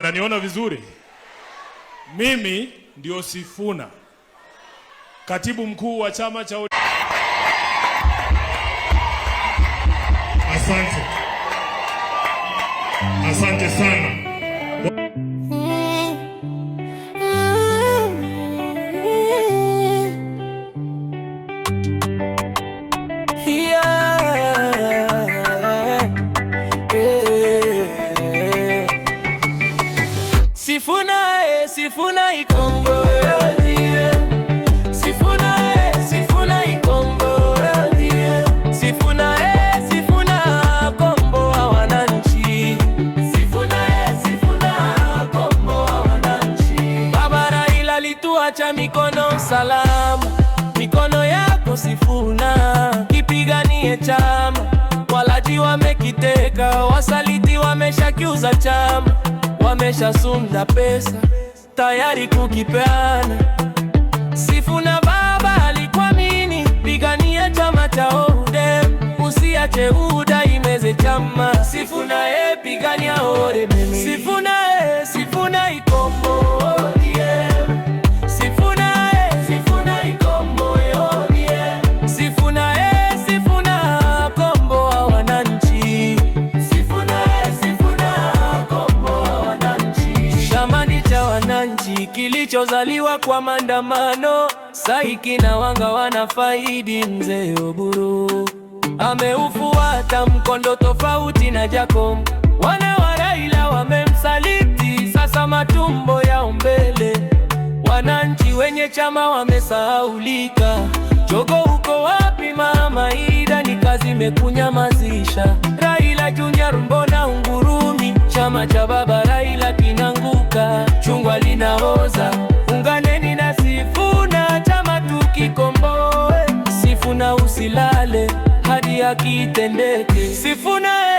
Mnaniona vizuri? Mimi ndio Sifuna, katibu mkuu wa chama cha Asante. Asante sana. Sifuna ikombo Sifuna ikombo Sifuna kombo wa wananchi Sifuna kombo wa wananchi. Baba Raila lituacha mikono salama, mikono yako Sifuna, kipiganie chama. Walaji wamekiteka, wasaliti wameshakiuza chama, wameshasunda pesa tayari kukipeana. Sifuna baba alikuamini, pigania chama cha ODM, usiache UDA imeze chama. Sifuna pigania ODM. Sifuna ikombo ODM. Sifuna ikombo ODM. Sifuna kombo wa wananchi. Sifuna kombo wa wananchi. Chama cha wananchi kilichozaliwa kwa maandamano, Saiki na Wanga wanafaidi. Mzee Oburu ameufuata mkondo tofauti na Jacob. Wana wa Raila wamemsaliti, sasa matumbo yao mbele. Wananchi wenye chama wamesahaulika. Jogo uko wapi mama Ida? Ni kazi imekunyamazisha. Raila Junior mbona ungurumi? Chama cha baba Raila kinanguka, chungwa linaoza. Unganeni na Sifuna, chama tukikomboe. Sifuna usilale hadi haki itendeke. Sifuna